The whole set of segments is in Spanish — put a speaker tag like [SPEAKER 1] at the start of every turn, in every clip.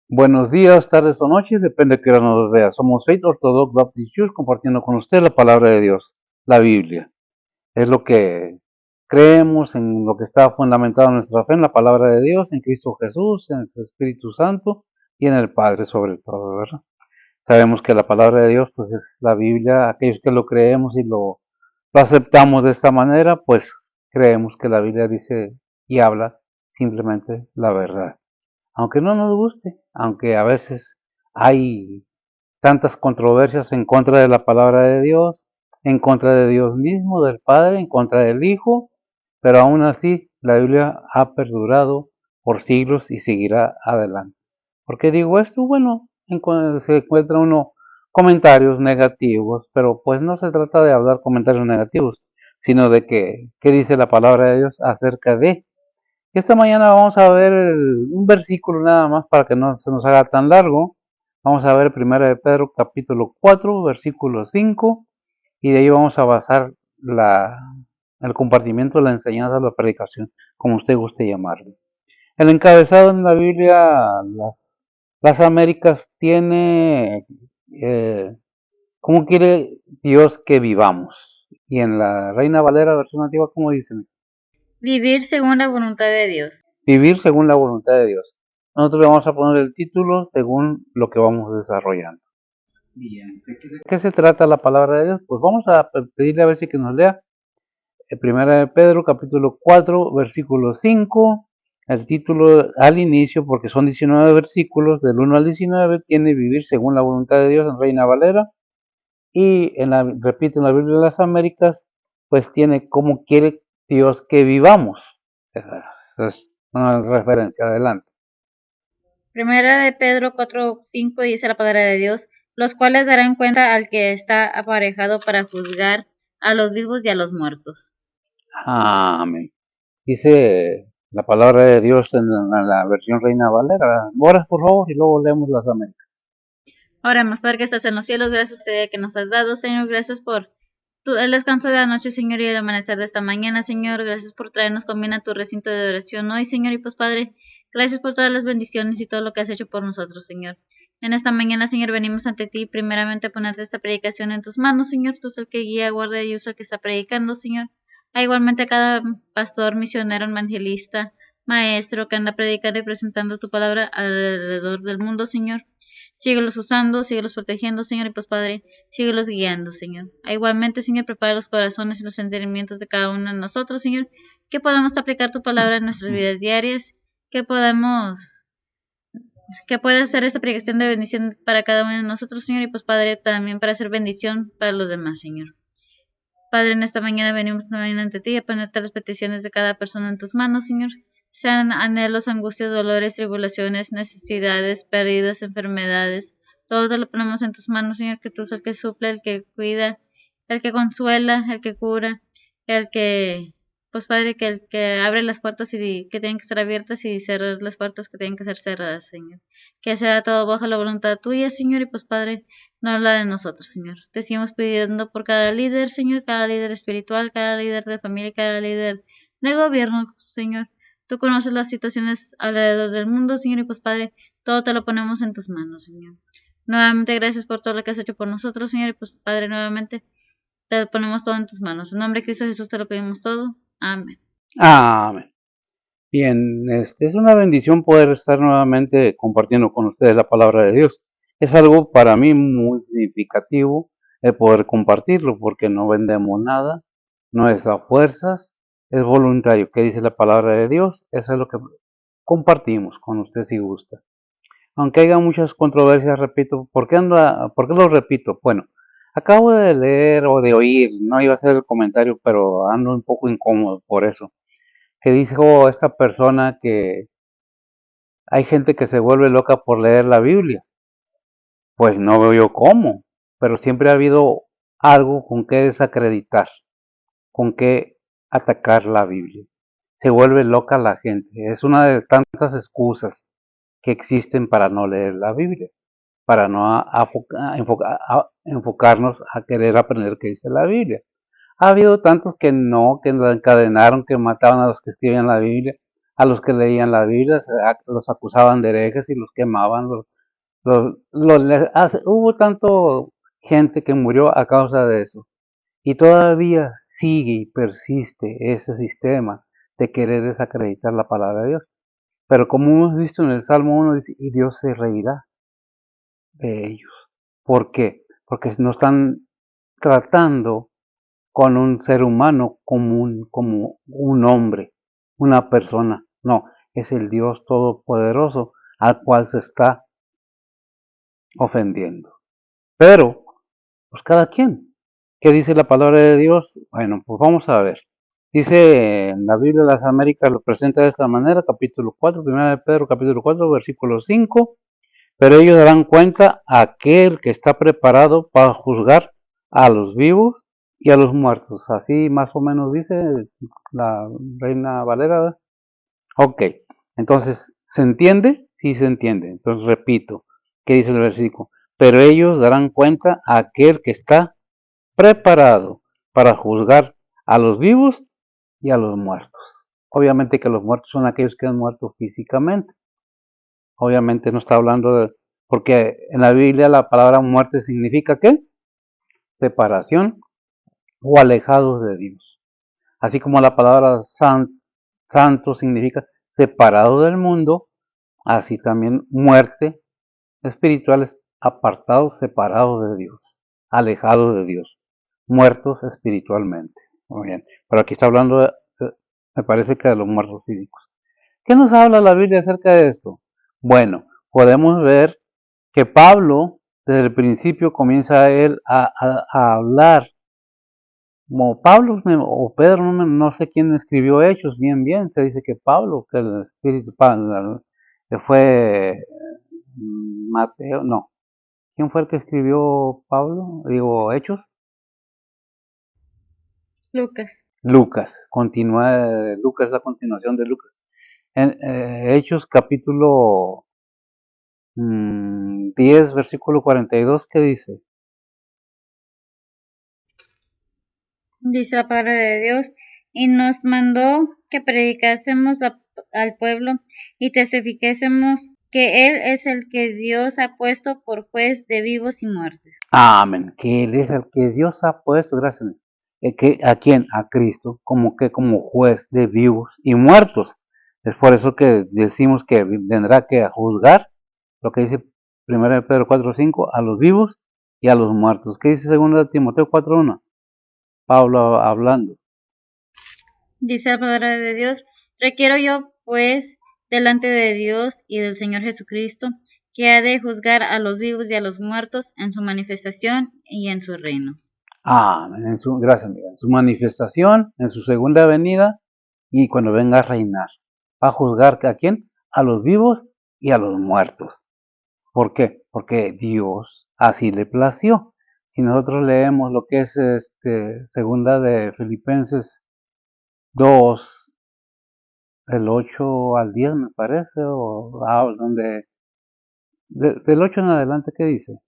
[SPEAKER 1] Buenos días, tardes o noches, depende de qué hora nos vea. Somos Faith Orthodox Baptist Church compartiendo con usted la palabra de Dios, la Biblia. Es lo que creemos, en lo que está fundamentado en nuestra fe, en la palabra de Dios, en Cristo Jesús, en su Espíritu Santo y en el Padre sobre todo, ¿verdad? Sabemos que la palabra de Dios pues es la Biblia. Aquellos que lo creemos y lo aceptamos de esta manera, pues creemos que la Biblia dice y habla simplemente la verdad. Aunque no nos guste, aunque a veces hay tantas controversias en contra de la palabra de Dios, en contra de Dios mismo, del Padre, en contra del Hijo, pero aún así la Biblia ha perdurado por siglos y seguirá adelante. ¿Por qué digo esto? Bueno, se encuentra uno comentarios negativos, pero pues no se trata de hablar comentarios negativos, sino de qué dice la palabra de Dios acerca de. Esta mañana vamos a ver un versículo nada más para que no se nos haga tan largo. Vamos a ver 1 de Pedro capítulo 4, versículo 5, y de ahí vamos a basar el compartimiento, la enseñanza, la predicación, como usted guste llamarlo. El encabezado en la Biblia, las Américas, tiene ¿cómo quiere Dios que vivamos? Y en la Reina Valera, versión antigua, ¿cómo dicen?
[SPEAKER 2] Vivir según la voluntad de Dios.
[SPEAKER 1] Vivir según la voluntad de Dios. Nosotros le vamos a poner el título según lo que vamos desarrollando. Bien, ¿de qué se trata la palabra de Dios? Pues vamos a pedirle a ver si que nos lea Primera de Pedro, capítulo 4, versículo 5. El título al inicio, porque son 19 versículos, del 1 al 19, tiene vivir según la voluntad de Dios en Reina Valera. Y repito, en la Biblia de las Américas, pues tiene cómo quiere Dios que vivamos. Esa es una referencia. Adelante.
[SPEAKER 2] Primera de Pedro 4:5 dice la palabra de Dios, los cuales darán cuenta al que está aparejado para juzgar a los vivos y a los muertos.
[SPEAKER 1] Amén. Dice la palabra de Dios en la versión Reina Valera. Oras, por favor, y luego leemos las Américas.
[SPEAKER 2] Oremos, Padre que estás en los cielos, gracias por este día que nos has dado, Señor, gracias por el descanso de la noche, Señor, y el amanecer de esta mañana, Señor, gracias por traernos también a tu recinto de oración hoy, Señor, y pues Padre, gracias por todas las bendiciones y todo lo que has hecho por nosotros, Señor. En esta mañana, Señor, venimos ante ti primeramente a ponerte esta predicación en tus manos, Señor, tú eres el que guía, guarda y usa el que está predicando, Señor. Igualmente a cada pastor, misionero, evangelista, maestro que anda predicando y presentando tu palabra alrededor del mundo, Señor. Síguelos usando, síguelos protegiendo, Señor, y pues Padre, síguelos guiando, Señor. Igualmente, Señor, prepara los corazones y los entendimientos de cada uno de nosotros, Señor, que podamos aplicar tu palabra en nuestras vidas diarias, que pueda ser esta predicación de bendición para cada uno de nosotros, Señor, y pues Padre, también para hacer bendición para los demás, Señor. Padre, en esta mañana venimos también ante ti a ponerte las peticiones de cada persona en tus manos, Señor. Sean anhelos, angustias, dolores, tribulaciones, necesidades, pérdidas, enfermedades. Todo te lo ponemos en tus manos, Señor, que tú eres el que suple, el que cuida, el que consuela, el que cura, el que, pues Padre, que el que abre las puertas y que tienen que estar abiertas y cerrar las puertas que tienen que ser cerradas, Señor. Que sea todo bajo la voluntad tuya, Señor, y pues Padre, no habla de nosotros, Señor. Te seguimos pidiendo por cada líder, Señor, cada líder espiritual, cada líder de familia, cada líder de gobierno, Señor. Tú conoces las situaciones alrededor del mundo, Señor, y pues Padre, todo te lo ponemos en tus manos, Señor. Nuevamente, gracias por todo lo que has hecho por nosotros, Señor, y pues Padre, nuevamente te lo ponemos todo en tus manos. En nombre de Cristo Jesús te lo pedimos todo. Amén.
[SPEAKER 1] Amén. Bien, es una bendición poder estar nuevamente compartiendo con ustedes la palabra de Dios. Es algo para mí muy significativo el poder compartirlo, porque no vendemos nada, no es a fuerzas, es voluntario. ¿Qué dice la palabra de Dios? Eso es lo que compartimos con usted si gusta. Aunque haya muchas controversias, repito, ¿por qué lo repito? Bueno, acabo de leer o de oír, no iba a hacer el comentario, pero ando un poco incómodo por eso, que dijo esta persona que hay gente que se vuelve loca por leer la Biblia. Pues no veo yo cómo, pero siempre ha habido algo con que desacreditar, con que atacar la Biblia. Se vuelve loca la gente. Es una de tantas excusas que existen para no leer la Biblia, para no enfocarnos a querer aprender qué dice la Biblia. Ha habido tantos que no, que la encadenaron, que mataban a los que escribían la Biblia. A los que leían la Biblia los acusaban de herejes y los quemaban. Hubo tanto gente que murió a causa de eso. Y todavía sigue y persiste ese sistema de querer desacreditar la palabra de Dios. Pero como hemos visto en el Salmo 1, dice, y Dios se reirá de ellos. ¿Por qué? Porque no están tratando con un ser humano común, como un hombre, una persona. No, es el Dios Todopoderoso al cual se está ofendiendo. Pero, pues cada quien. ¿Qué dice la palabra de Dios? Bueno, pues vamos a ver. Dice en la Biblia de las Américas, lo presenta de esta manera, capítulo 4, 1 de Pedro, capítulo 4, versículo 5. Pero ellos darán cuenta a aquel que está preparado para juzgar a los vivos y a los muertos. Así más o menos dice la Reina Valera, ¿verdad? Ok, entonces, ¿se entiende? Sí se entiende. Entonces repito, ¿qué dice el versículo? Pero ellos darán cuenta a aquel que está preparado para juzgar a los vivos y a los muertos. Obviamente que los muertos son aquellos que han muerto físicamente. Obviamente no está hablando de... Porque en la Biblia la palabra muerte significa ¿qué? Separación o alejados de Dios. Así como la palabra santo significa separado del mundo, así también muerte espiritual es apartados, separados de Dios, alejados de Dios, muertos espiritualmente. Muy bien, pero aquí está hablando, me parece que de los muertos físicos. ¿Qué nos habla la Biblia acerca de esto? Bueno, podemos ver que Pablo, desde el principio, comienza él a hablar, como Pablo o Pedro, no sé quién escribió Hechos, bien, se dice que Pablo, que el Espíritu que fue Mateo, no. ¿Quién fue el que escribió Pablo? Digo, Hechos.
[SPEAKER 2] Lucas.
[SPEAKER 1] Lucas, Lucas es la continuación de Lucas. En Hechos capítulo 10, versículo 42, ¿qué dice?
[SPEAKER 2] Dice la palabra de Dios, y nos mandó que predicásemos al pueblo y testificásemos que Él es el que Dios ha puesto por juez de vivos y muertos.
[SPEAKER 1] Amén, que Él es el que Dios ha puesto, gracias. ¿A quién? A Cristo, como juez de vivos y muertos. Es por eso que decimos que vendrá que a juzgar, lo que dice 1 Pedro 4:5, a los vivos y a los muertos. ¿Qué dice 2 Timoteo 4:1? Pablo hablando.
[SPEAKER 2] Dice la palabra de Dios, requiero yo, pues, delante de Dios y del Señor Jesucristo, que ha de juzgar a los vivos y a los muertos en su manifestación y en su reino.
[SPEAKER 1] Amén. Gracias, amiga. En su manifestación, en su segunda venida y cuando venga a reinar. Va a juzgar a quién? A los vivos y a los muertos. ¿Por qué? Porque Dios así le plació. Si nosotros leemos lo que es segunda de Filipenses 2, del 8 al 10 me parece, o donde del 8 en adelante, ¿qué dice?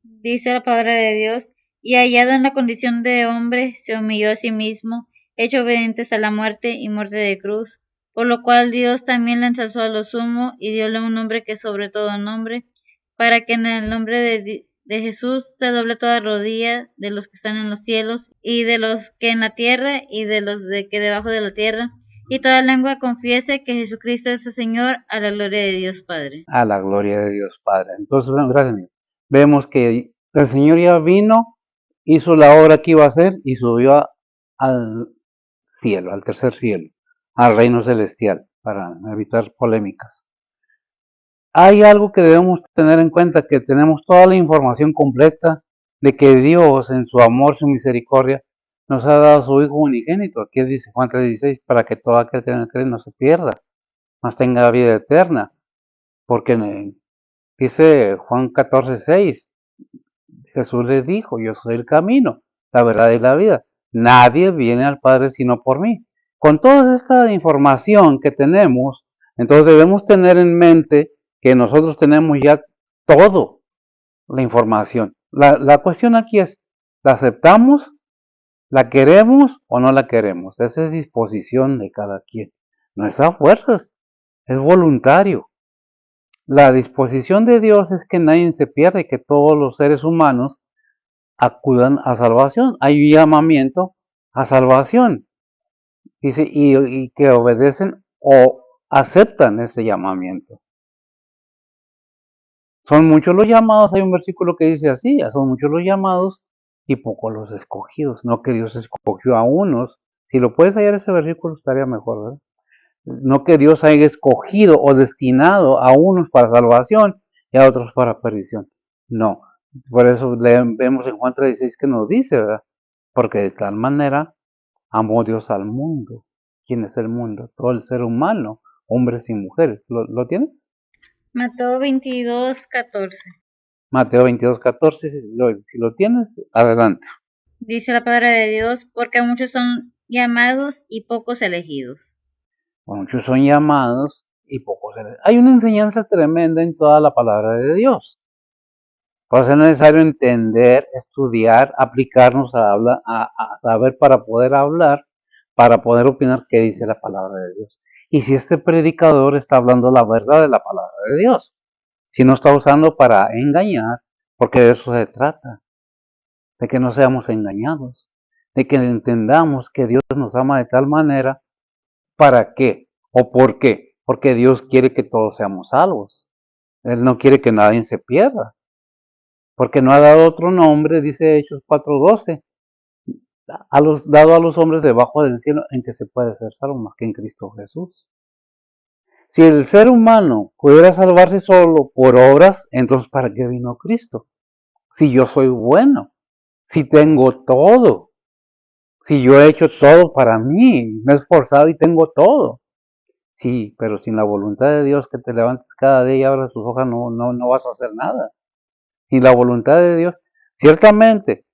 [SPEAKER 2] Dice la palabra de Dios, y hallado en la condición de hombre, se humilló a sí mismo, hecho obediente hasta la muerte y muerte de cruz, por lo cual Dios también le ensalzó a lo sumo y diole un nombre que sobre todo nombre, para que en el nombre de Jesús se doble toda rodilla de los que están en los cielos y de los que en la tierra y de los que debajo de la tierra, y toda lengua confiese que Jesucristo es el Señor, a la gloria de Dios Padre.
[SPEAKER 1] A la gloria de Dios Padre. Entonces, bueno, gracias, amigo. Vemos que el Señor ya vino, hizo la obra que iba a hacer y subió al cielo, al tercer cielo, al reino celestial, para evitar polémicas. Hay algo que debemos tener en cuenta, que tenemos toda la información completa de que Dios, en su amor, su misericordia, nos ha dado a su Hijo unigénito. Aquí dice Juan 3:16, para que todo aquel que cree no se pierda, mas tenga vida eterna. Porque dice Juan 14:6, Jesús les dijo, yo soy el camino, la verdad y la vida. Nadie viene al Padre sino por mí. Con toda esta información que tenemos, entonces debemos tener en mente que nosotros tenemos ya todo la información. La cuestión aquí es, ¿la aceptamos? ¿La queremos o no la queremos? Esa es disposición de cada quien. No es a fuerzas, es voluntario. La disposición de Dios es que nadie se pierda y que todos los seres humanos acudan a salvación. Hay un llamamiento a salvación. Dice, y que obedecen o aceptan ese llamamiento. Son muchos los llamados, hay un versículo que dice así, son muchos los llamados y pocos los escogidos, no que Dios escogió a unos. Si lo puedes hallar ese versículo estaría mejor, ¿verdad? No que Dios haya escogido o destinado a unos para salvación y a otros para perdición. No, por eso vemos en Juan 3:16 que nos dice, ¿verdad? Porque de tal manera amó Dios al mundo. ¿Quién es el mundo? Todo el ser humano, hombres y mujeres. ¿Lo tienes?
[SPEAKER 2] Mateo 22:14.
[SPEAKER 1] Mateo 22:14, si lo tienes, adelante.
[SPEAKER 2] Dice la palabra de Dios, porque muchos son llamados y pocos elegidos.
[SPEAKER 1] Muchos son llamados y pocos elegidos. Hay una enseñanza tremenda en toda la palabra de Dios. Por eso es necesario entender, estudiar, aplicarnos a saber para poder hablar, para poder opinar qué dice la palabra de Dios. Y si este predicador está hablando la verdad de la palabra de Dios, si no está usando para engañar, porque de eso se trata, de que no seamos engañados, de que entendamos que Dios nos ama de tal manera. ¿Para qué? ¿O por qué? Porque Dios quiere que todos seamos salvos. Él no quiere que nadie se pierda. Porque no ha dado otro nombre, dice Hechos 4:12, dado a los hombres debajo del cielo en que se puede ser salvo más que en Cristo Jesús. Si el ser humano pudiera salvarse solo por obras, entonces ¿para qué vino Cristo? Si yo soy bueno, si tengo todo, si yo he hecho todo para mí, me he esforzado y tengo todo. Sí, pero sin la voluntad de Dios que te levantes cada día y abras tus ojos, no vas a hacer nada. Sin la voluntad de Dios, ciertamente,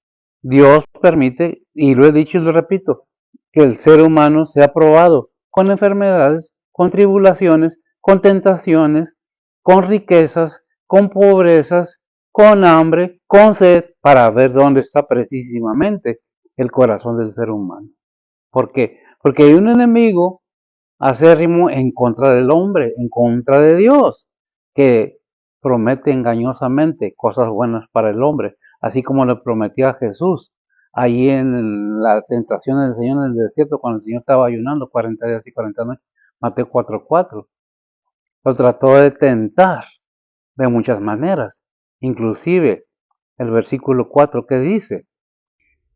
[SPEAKER 1] Dios permite, y lo he dicho y lo repito, que el ser humano sea probado con enfermedades, con tribulaciones, con tentaciones, con riquezas, con pobrezas, con hambre, con sed, para ver dónde está precisamente el corazón del ser humano. ¿Por qué? Porque hay un enemigo acérrimo en contra del hombre, en contra de Dios, que promete engañosamente cosas buenas para el hombre, así como le prometió a Jesús ahí en la tentación del Señor en el desierto, cuando el Señor estaba ayunando 40 días y 40 noches, Mateo 4:4. Lo trató de tentar de muchas maneras, inclusive el versículo 4 que dice,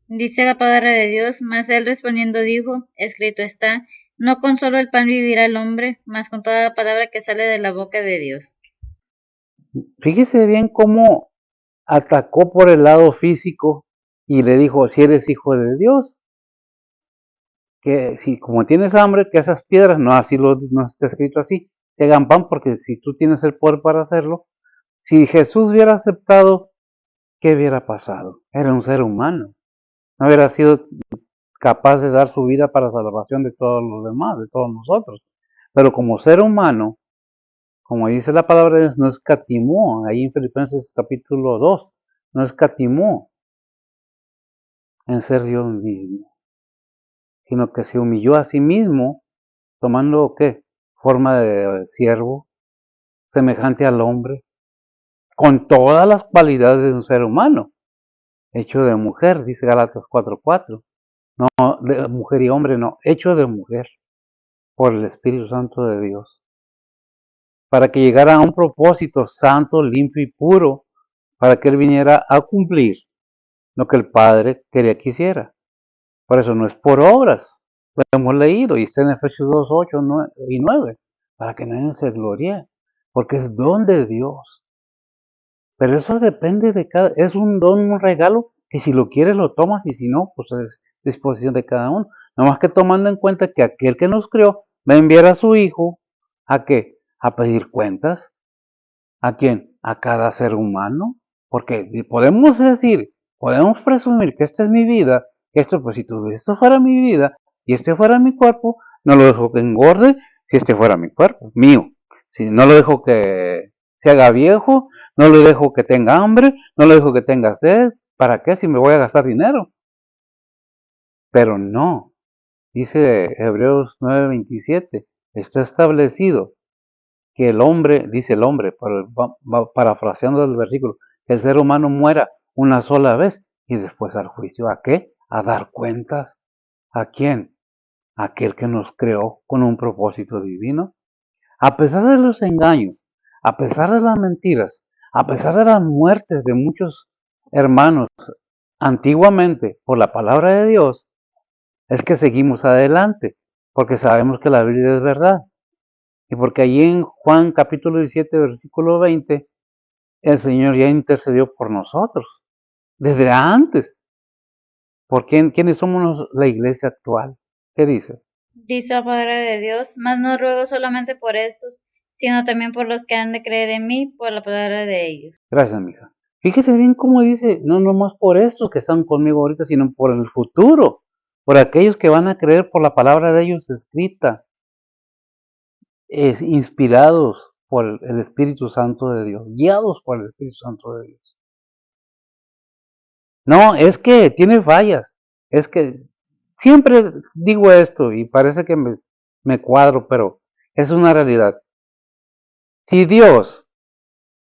[SPEAKER 2] Dice la palabra de Dios, mas él respondiendo dijo, escrito está, no con solo el pan vivirá el hombre, mas con toda la palabra que sale de la boca de Dios.
[SPEAKER 1] fíjese bien cómo atacó por el lado físico y le dijo, si eres hijo de Dios, que si como tienes hambre, que esas piedras, no así no está escrito así, te hagan pan, porque si tú tienes el poder para hacerlo, si Jesús hubiera aceptado, ¿qué hubiera pasado? Era un ser humano, no hubiera sido capaz de dar su vida para salvación de todos los demás, de todos nosotros. Pero como ser humano, como dice la palabra de Dios, no escatimó, ahí en Filipenses capítulo 2, no escatimó en ser Dios mismo, sino que se humilló a sí mismo, tomando, ¿qué? Forma de siervo, semejante al hombre, con todas las cualidades de un ser humano, hecho de mujer, dice Gálatas 4:4. No, de mujer y hombre, no, hecho de mujer, por el Espíritu Santo de Dios, para que llegara a un propósito santo, limpio y puro, para que Él viniera a cumplir lo que el Padre quería que hiciera. Por eso no es por obras, lo hemos leído, y está en Efesios 2:8 y 9, para que nadie se glorie, porque es don de Dios. Pero eso depende de cada, es un don, un regalo, que si lo quieres lo tomas y si no, pues es disposición de cada uno. Nada más que tomando en cuenta que aquel que nos creó va a enviar a su Hijo, ¿a qué? A pedir cuentas. ¿A quién? A cada ser humano. Porque podemos decir, podemos presumir que esta es mi vida, que esto, pues si esto fuera mi vida y este fuera mi cuerpo, no lo dejo que engorde si este fuera mi cuerpo, mío. Si no lo dejo que se haga viejo, no lo dejo que tenga hambre, no lo dejo que tenga sed. ¿Para qué si me voy a gastar dinero? Pero no, dice Hebreos 9:27, Está establecido que el hombre, dice el hombre, parafraseando el versículo, que el ser humano muera una sola vez y después al juicio. ¿A qué? A dar cuentas. ¿A quién? Aquel que nos creó con un propósito divino. A pesar de los engaños, a pesar de las mentiras, a pesar de las muertes de muchos hermanos antiguamente por la palabra de Dios, es que seguimos adelante, porque sabemos que la Biblia es verdad. Y porque allí en Juan capítulo 17, versículo 20, el Señor ya intercedió por nosotros, desde antes. ¿Por quiénes somos la iglesia actual? ¿Qué dice?
[SPEAKER 2] Dice la palabra de Dios, mas no ruego solamente por estos, sino también por los que han de creer en mí, por la palabra de ellos.
[SPEAKER 1] Gracias, mija. Fíjese bien cómo dice, no nomás por estos que están conmigo ahorita, sino por el futuro, por aquellos que van a creer por la palabra de ellos escrita, inspirados por el Espíritu Santo de Dios, guiados por el Espíritu Santo de Dios. No, es que tiene fallas, es que siempre digo esto y parece que me cuadro, pero es una realidad. Si Dios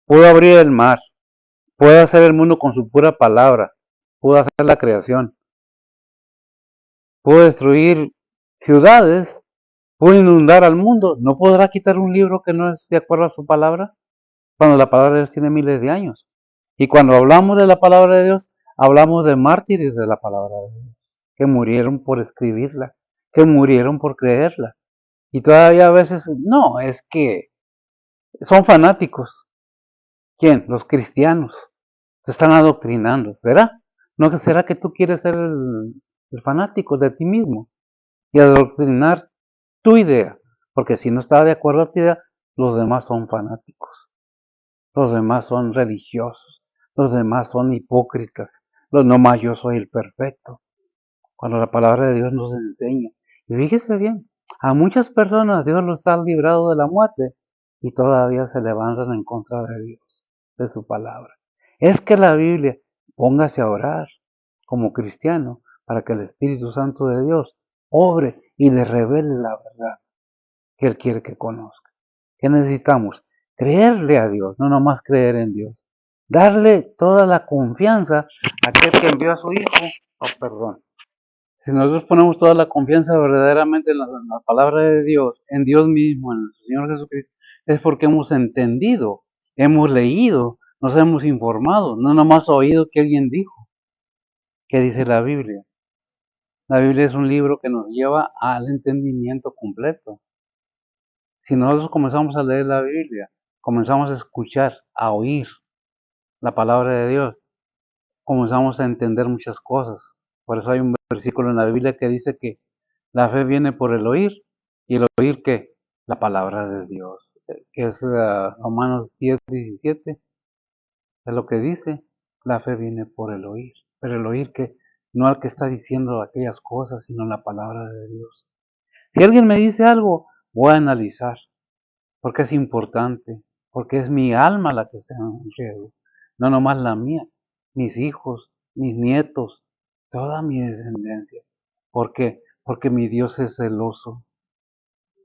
[SPEAKER 1] pudo abrir el mar, puede hacer el mundo con su pura palabra, pudo hacer la creación, pudo destruir ciudades, pudo inundar al mundo, ¿no podrá quitar un libro que no es de acuerdo a su palabra? Cuando la palabra de Dios tiene miles de años. Y cuando hablamos de la palabra de Dios, hablamos de mártires de la palabra de Dios, que murieron por escribirla, que murieron por creerla. Y todavía a veces, no, es que son fanáticos. ¿Quién? Los cristianos. Se están adoctrinando. ¿Será? ¿No que será que tú quieres ser el fanático de ti mismo y adoctrinar tu idea? Porque si no está de acuerdo a tu idea, los demás son fanáticos. Los demás son religiosos. Los demás son hipócritas. Los nomás yo soy el perfecto. Cuando la palabra de Dios nos enseña. Y fíjese bien, a muchas personas Dios los ha librado de la muerte y todavía se levantan en contra de Dios, de su palabra. Es que la Biblia, póngase a orar como cristiano para que el Espíritu Santo de Dios obre y le revele la verdad que Él quiere que conozca. ¿Qué necesitamos? Creerle a Dios, no nomás creer en Dios. Darle toda la confianza a aquel que envió a su Hijo. Oh, perdón. Si nosotros ponemos toda la confianza verdaderamente en la palabra de Dios, en Dios mismo, en nuestro Señor Jesucristo, es porque hemos entendido, hemos leído, nos hemos informado, no nomás oído que alguien dijo. ¿Qué dice la Biblia? La Biblia es un libro que nos lleva al entendimiento completo. Si nosotros comenzamos a leer la Biblia, comenzamos a escuchar, a oír la palabra de Dios, comenzamos a entender muchas cosas. Por eso hay un versículo en la Biblia que dice que la fe viene por el oír, y el oír que la palabra de Dios, que es Romanos 10:17, es lo que dice, la fe viene por el oír, pero el oír que no al que está diciendo aquellas cosas, sino la palabra de Dios. Si alguien me dice algo, voy a analizar, porque es importante, porque es mi alma la que está en riesgo, no nomás la mía, mis hijos, mis nietos, toda mi descendencia. ¿Por qué? Porque mi Dios es celoso.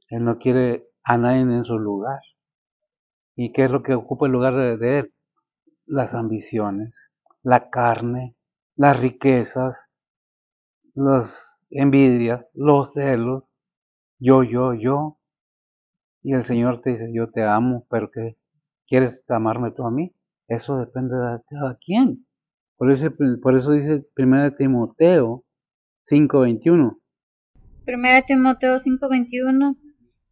[SPEAKER 1] Él no quiere a nadie en su lugar. ¿Y qué es lo que ocupa el lugar de Él? Las ambiciones, la carne, las riquezas, las envidias, los celos, yo. Y el Señor te dice, yo te amo, pero ¿qué quieres amarme tú a mí? Eso depende de cada quien. Por eso dice 1 Timoteo 5:21.
[SPEAKER 2] 1 Timoteo 5:21,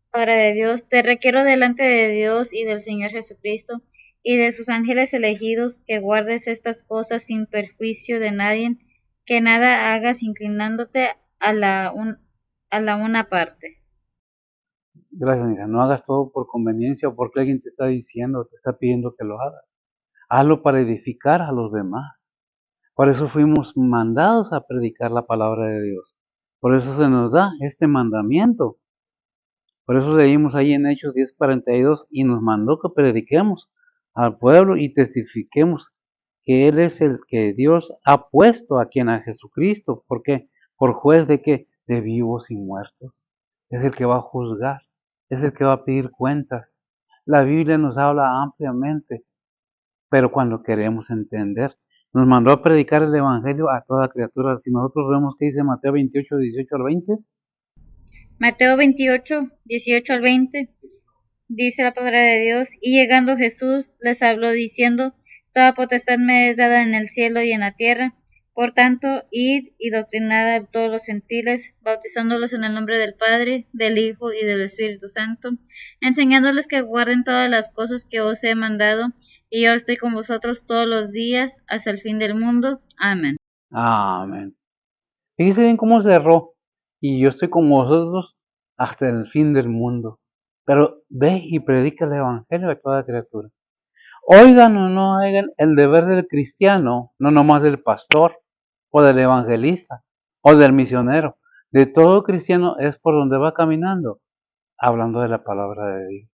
[SPEAKER 2] palabra de Dios, te requiero delante de Dios y del Señor Jesucristo y de sus ángeles elegidos que guardes estas cosas sin perjuicio de nadie, que nada hagas inclinándote a la una parte.
[SPEAKER 1] Gracias, hija. No hagas todo por conveniencia o porque alguien te está diciendo, te está pidiendo que lo hagas. Hazlo para edificar a los demás. Por eso fuimos mandados a predicar la palabra de Dios. Por eso se nos da este mandamiento. Por eso leímos ahí en Hechos 10:42 y nos mandó que prediquemos al pueblo y testifiquemos que Él es el que Dios ha puesto aquí en a Jesucristo. ¿Por qué? Por juez de qué? De vivos y muertos. Es el que va a juzgar. es el que va a pedir cuentas. La Biblia nos habla ampliamente, pero cuando queremos entender, nos mandó a predicar el Evangelio a toda criatura. Si nosotros vemos que dice Mateo 28, 18 al 20,
[SPEAKER 2] Mateo 28, 18 al 20, dice la palabra de Dios, y llegando Jesús les habló diciendo, toda potestad me es dada en el cielo y en la tierra. Por tanto, id y doctrinad a todos los gentiles, bautizándolos en el nombre del Padre, del Hijo y del Espíritu Santo, enseñándoles que guarden todas las cosas que os he mandado, y yo estoy con vosotros todos los días hasta el fin del mundo. Amén.
[SPEAKER 1] amén. Fíjese bien cómo cerró. Y yo estoy con vosotros hasta el fin del mundo. Pero ve y predica el Evangelio a toda criatura. Oigan o no oigan, el deber del cristiano, no nomás del pastor, o del evangelista, o del misionero, de todo cristiano es por donde va caminando, hablando de la palabra de Dios.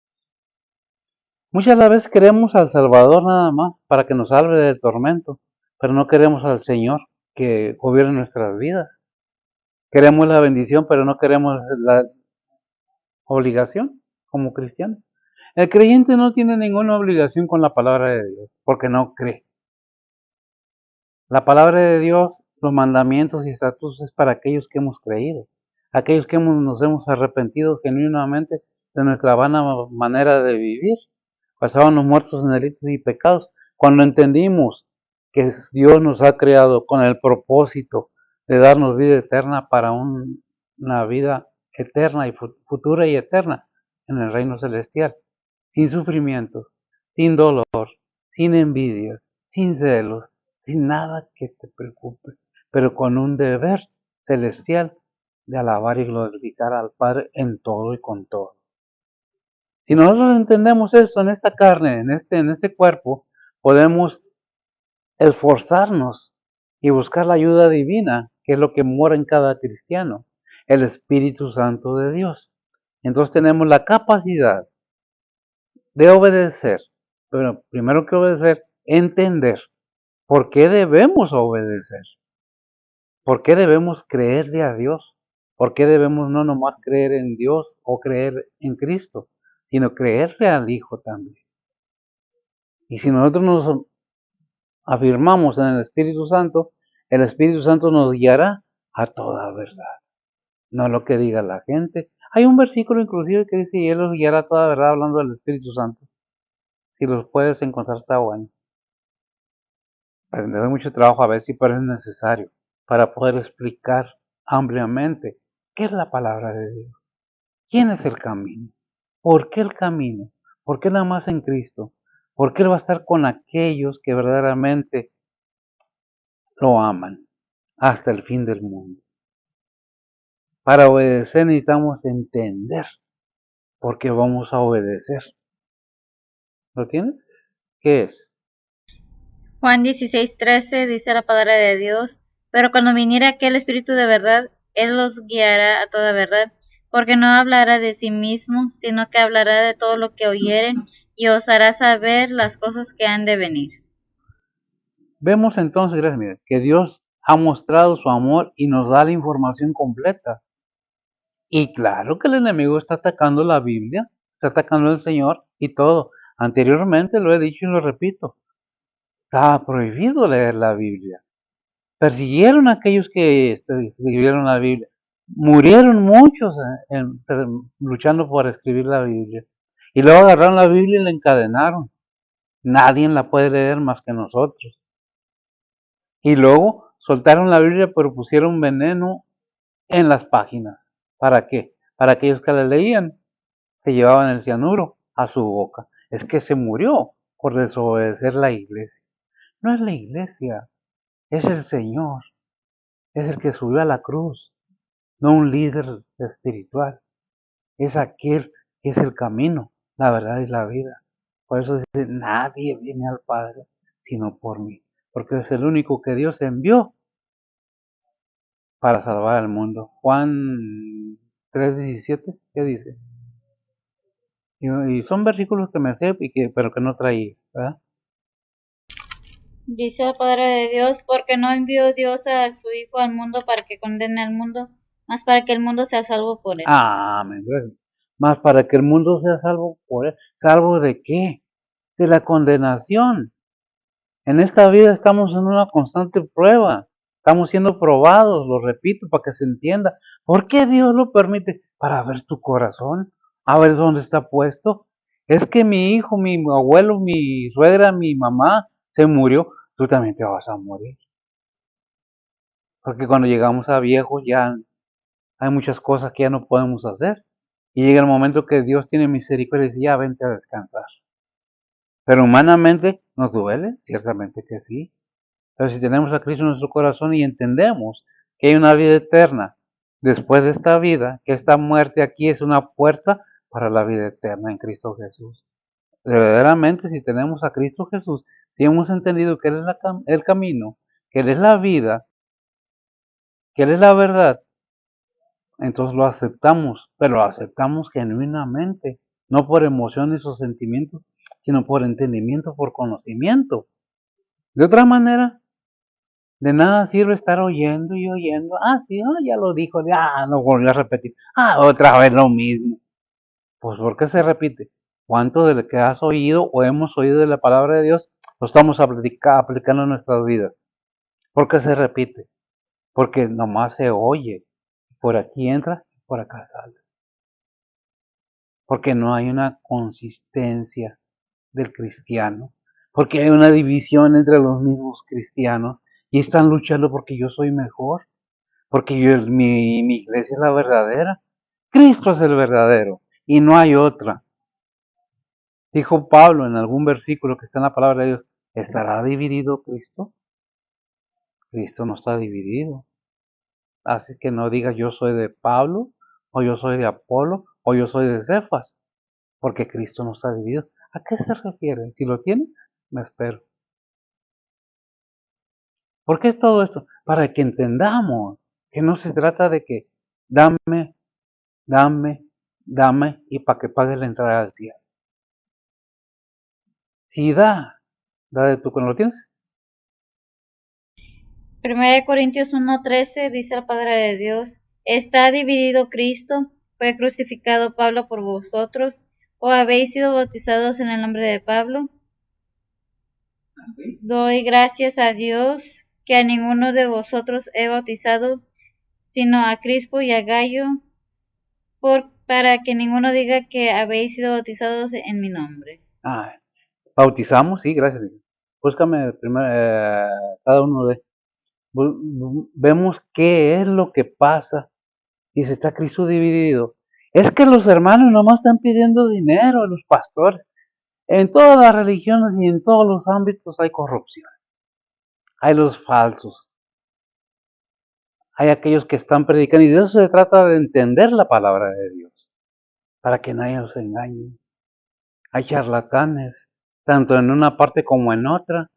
[SPEAKER 1] Muchas veces queremos al Salvador nada más para que nos salve del tormento, pero no queremos al Señor que gobierne nuestras vidas. Queremos la bendición, pero no queremos la obligación como cristiano. El creyente no tiene ninguna obligación con la palabra de Dios, porque no cree. La palabra de Dios, los mandamientos y estatutos es para aquellos que hemos creído, aquellos que nos hemos arrepentido genuinamente de nuestra vana manera de vivir. Pasábamos muertos en delitos y pecados. Cuando entendimos que Dios nos ha creado con el propósito de darnos vida eterna para una vida eterna y futura y eterna en el reino celestial, sin sufrimientos, sin dolor, sin envidias, sin celos, sin nada que te preocupe, pero con un deber celestial de alabar y glorificar al Padre en todo y con todo. Si nosotros entendemos eso en esta carne, en este cuerpo, podemos esforzarnos y buscar la ayuda divina, que es lo que mora en cada cristiano, el Espíritu Santo de Dios. Entonces tenemos la capacidad de obedecer, pero primero que obedecer, entender por qué debemos obedecer, por qué debemos creerle a Dios, por qué debemos no nomás creer en Dios o creer en Cristo, sino creerle al Hijo también. Y si nosotros nos afirmamos en el Espíritu Santo nos guiará a toda verdad, no lo que diga la gente. Hay un versículo inclusive que dice, y Él los guiará a toda verdad hablando del Espíritu Santo. Si los puedes encontrar, está bueno. Tendrá mucho trabajo a ver si pero es necesario para poder explicar ampliamente qué es la palabra de Dios, quién es el camino, por qué el camino, por qué nada más en Cristo, por qué Él va a estar con aquellos que verdaderamente lo aman hasta el fin del mundo. Para obedecer necesitamos entender por qué vamos a obedecer. ¿Lo tienes? ¿Qué es?
[SPEAKER 2] Juan 16:13 dice la palabra de Dios, pero cuando viniere aquel Espíritu de verdad, Él los guiará a toda verdad, porque no hablará de sí mismo, sino que hablará de todo lo que oyere, y os hará saber las cosas que han de venir.
[SPEAKER 1] Vemos entonces, gracias, mira, que Dios ha mostrado su amor y nos da la información completa. Y claro que el enemigo está atacando la Biblia, está atacando al Señor y todo. Anteriormente lo he dicho y lo repito, estaba prohibido leer la Biblia. Persiguieron a aquellos que escribieron la Biblia. Murieron muchos luchando por escribir la Biblia. Y luego agarraron la Biblia y la encadenaron. Nadie la puede leer más que nosotros. Y luego soltaron la Biblia pero pusieron veneno en las páginas. ¿Para qué? Para aquellos que la leían, se llevaban el cianuro a su boca. Es que se murió por desobedecer la iglesia. No es la iglesia, es el Señor. Es el que subió a la cruz, no un líder espiritual. Es aquel que es el camino, la verdad y la vida. Por eso dice, nadie viene al Padre sino por mí. Porque es el único que Dios envió para salvar al mundo. Juan 3:17, ¿qué dice? Y son versículos que me sé, pero que no traí, ¿verdad?
[SPEAKER 2] Dice la palabra de Dios, porque no envió Dios a su Hijo al mundo para que condene al mundo, mas para que el mundo sea salvo por él.
[SPEAKER 1] Amén. Gracias. mas para que el mundo sea salvo por él. ¿Salvo de qué? De la condenación. En esta vida estamos en una constante prueba. Estamos siendo probados, lo repito, para que se entienda. ¿Por qué Dios lo permite? Para ver tu corazón, a ver dónde está puesto. Es que mi hijo, mi abuelo, mi suegra, mi mamá se murió. Tú también te vas a morir. Porque cuando llegamos a viejos ya hay muchas cosas que ya no podemos hacer. Y llega el momento que Dios tiene misericordia y dice, ya vente a descansar. Pero humanamente nos duele, ciertamente que sí. Pero si tenemos a Cristo en nuestro corazón y entendemos que hay una vida eterna después de esta vida, que esta muerte aquí es una puerta para la vida eterna en Cristo Jesús. Verdaderamente, si tenemos a Cristo Jesús, si hemos entendido que Él es el camino, que Él es la vida, que Él es la verdad, entonces lo aceptamos, pero lo aceptamos genuinamente, no por emociones o sentimientos, sino por entendimiento, por conocimiento. De otra manera, de nada sirve estar oyendo y oyendo. Ah, sí, ya lo dijo, lo volvió a repetir. Otra vez lo mismo. Pues, ¿por qué se repite? ¿Cuánto de lo que has oído o hemos oído de la palabra de Dios lo estamos aplicando en nuestras vidas? ¿Por qué se repite? Porque nomás se oye. Por aquí entra, por acá sale. Porque no hay una consistencia del cristiano. Porque hay una división entre los mismos cristianos y están luchando porque yo soy mejor. Porque mi iglesia es la verdadera. Cristo es el verdadero y no hay otra. Dijo Pablo en algún versículo que está en la palabra de Dios, ¿estará dividido Cristo? Cristo no está dividido. Así que no digas yo soy de Pablo, o yo soy de Apolo, o yo soy de Cefas, porque Cristo no está dividido. ¿A qué se refiere? Si lo tienes, me espero. ¿Por qué es todo esto? Para que entendamos que no se trata de que dame, dame, dame y para que pagues la entrada al cielo. Si da de tu cuando lo tienes.
[SPEAKER 2] 1 Corintios 1:13 dice la palabra de Dios, ¿está dividido Cristo? ¿Fue crucificado Pablo por vosotros? ¿O habéis sido bautizados en el nombre de Pablo?
[SPEAKER 1] ¿Así?
[SPEAKER 2] Doy gracias a Dios que a ninguno de vosotros he bautizado, sino a Crispo y a Gallo, para que ninguno diga que habéis sido bautizados en mi nombre.
[SPEAKER 1] Bautizamos, sí, gracias. Búscame cada uno de. Vemos qué es lo que pasa. Y se está Cristo dividido. Es que los hermanos nomás están pidiendo dinero a los pastores. En todas las religiones y en todos los ámbitos hay corrupción. Hay los falsos. Hay aquellos que están predicando. Y de eso se trata, de entender la palabra de Dios. Para que nadie los engañe. Hay charlatanes, tanto en una parte como en otra.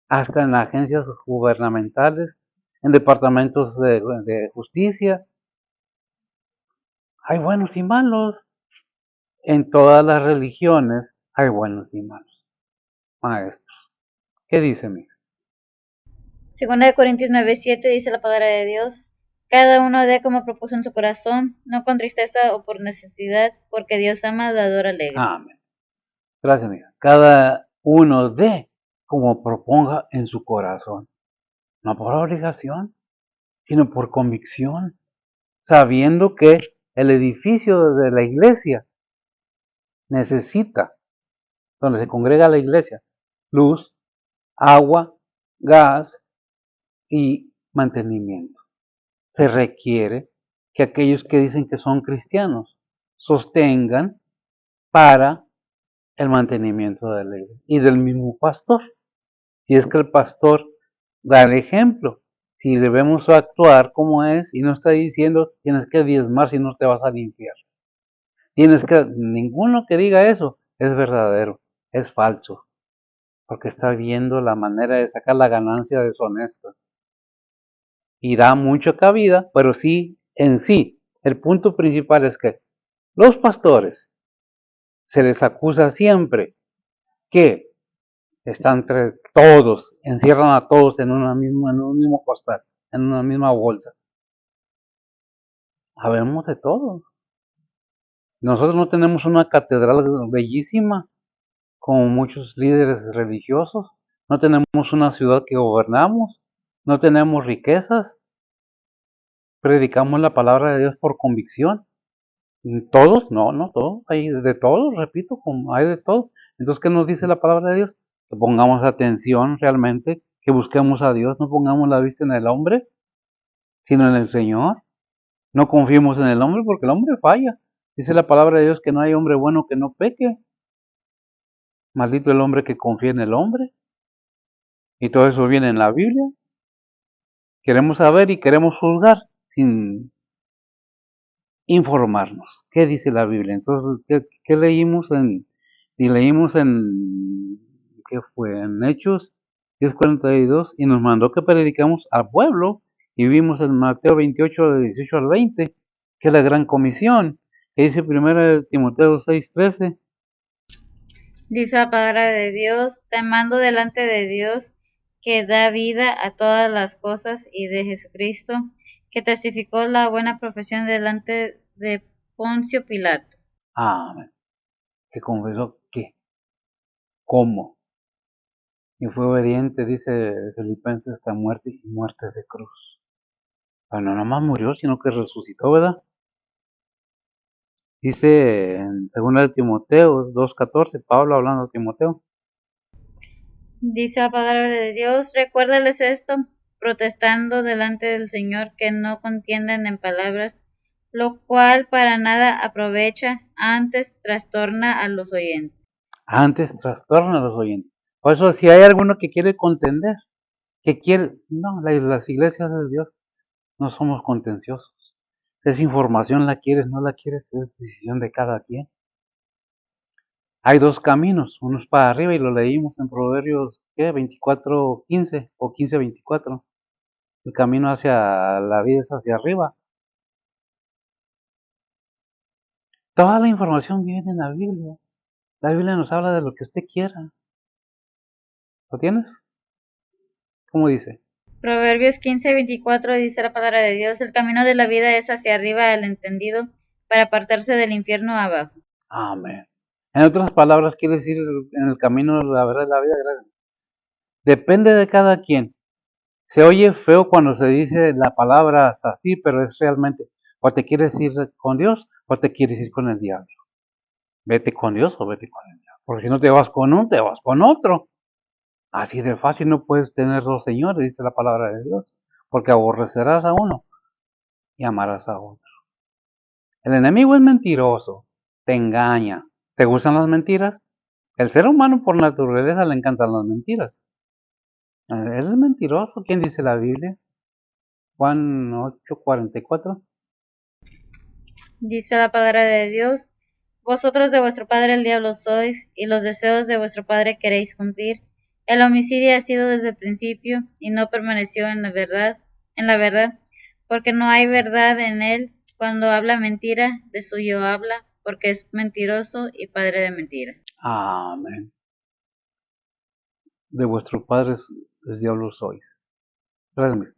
[SPEAKER 1] Hasta en agencias gubernamentales, en departamentos de justicia. Hay buenos y malos. En todas las religiones hay buenos y malos maestros. ¿Qué dice, mija?
[SPEAKER 2] 2 Corintios 9:7 dice la palabra de Dios, cada uno dé como propuso en su corazón, no con tristeza o por necesidad, porque Dios ama al dador alegre.
[SPEAKER 1] Amén. Gracias, mija. Cada uno dé como proponga en su corazón. No por obligación, sino por convicción. Sabiendo que el edificio de la iglesia necesita, donde se congrega la iglesia, luz, agua, gas y mantenimiento. Se requiere que aquellos que dicen que son cristianos sostengan para el mantenimiento de la iglesia y del mismo pastor. Si es que el pastor da el ejemplo, si debemos actuar como es y no está diciendo tienes que diezmar si no te vas al infierno. Ninguno que diga eso es verdadero, es falso, porque está viendo la manera de sacar la ganancia deshonesta. Y da mucha cabida, pero sí, en sí, el punto principal es que los pastores se les acusa siempre que están entre todos, encierran a todos en un mismo costal, en una misma bolsa. Habemos de todos. Nosotros no tenemos una catedral bellísima, como muchos líderes religiosos. No tenemos una ciudad que gobernamos. No tenemos riquezas. Predicamos la palabra de Dios por convicción. ¿Todos? No, no todos. Hay de todo, repito, hay de todo. Entonces, ¿qué nos dice la palabra de Dios? Que pongamos atención realmente, que busquemos a Dios, no pongamos la vista en el hombre, sino en el Señor. No confiemos en el hombre porque el hombre falla. Dice la palabra de Dios que no hay hombre bueno que no peque. Maldito el hombre que confía en el hombre. Y todo eso viene en la Biblia. Queremos saber y queremos juzgar sin informarnos. ¿Qué dice la Biblia? Entonces, ¿qué leímos y leímos ¿qué fue? En Hechos 10:42 y nos mandó que predicamos al pueblo y vimos en Mateo 28, de 18 al 20, que es la gran comisión, que dice 1 Timoteo 6:13.
[SPEAKER 2] Dice la palabra de Dios, te mando delante de Dios, que da vida a todas las cosas, y de Jesucristo, que testificó la buena profesión delante de Poncio Pilato.
[SPEAKER 1] Amén. Que confesó que, cómo, y fue obediente, dice Filipenses, hasta muerte y muerte de cruz. Pero no nomás murió, sino que resucitó, ¿verdad? Dice en 2 Timoteo 2:14, Pablo hablando a Timoteo.
[SPEAKER 2] Dice la palabra de Dios, recuérdales esto, protestando delante del Señor, que no contienden en palabras, lo cual para nada aprovecha, antes trastorna a los oyentes.
[SPEAKER 1] Antes trastorna a los oyentes. Por eso, si hay alguno que quiere contender, que quiere, no, las iglesias de Dios no somos contenciosos. Esa información la quieres, no la quieres, es decisión de cada quien. Hay dos caminos, uno es para arriba y lo leímos en Proverbios 24:15 o 15:24. El camino hacia la vida es hacia arriba. Toda la información viene en la Biblia. La Biblia nos habla de lo que usted quiera. ¿Lo tienes? ¿Cómo dice?
[SPEAKER 2] Proverbios 15:24 dice la palabra de Dios, el camino de la vida es hacia arriba al entendido, para apartarse del infierno abajo.
[SPEAKER 1] Amén. En otras palabras, quiere decir en el camino de la verdad y la vida. Depende de cada quien. Se oye feo cuando se dice la palabra así, pero es realmente o te quieres ir con Dios o te quieres ir con el diablo. Vete con Dios o vete con el diablo. Porque si no te vas con uno, te vas con otro. Así de fácil no puedes tener dos señores, dice la palabra de Dios. Porque aborrecerás a uno y amarás a otro. El enemigo es mentiroso, te engaña. ¿Te gustan las mentiras? El ser humano por naturaleza le encantan las mentiras. Él es mentiroso. ¿Quién dice la Biblia? Juan 8:44.
[SPEAKER 2] Dice la palabra de Dios, vosotros de vuestro padre el diablo sois, y los deseos de vuestro padre queréis cumplir. El homicidio ha sido desde el principio, y no permaneció en la verdad, porque no hay verdad en él. Cuando habla mentira, de suyo habla, porque es mentiroso y padre de mentira.
[SPEAKER 1] Amén. De vuestro padre el diablo sois. Realmente,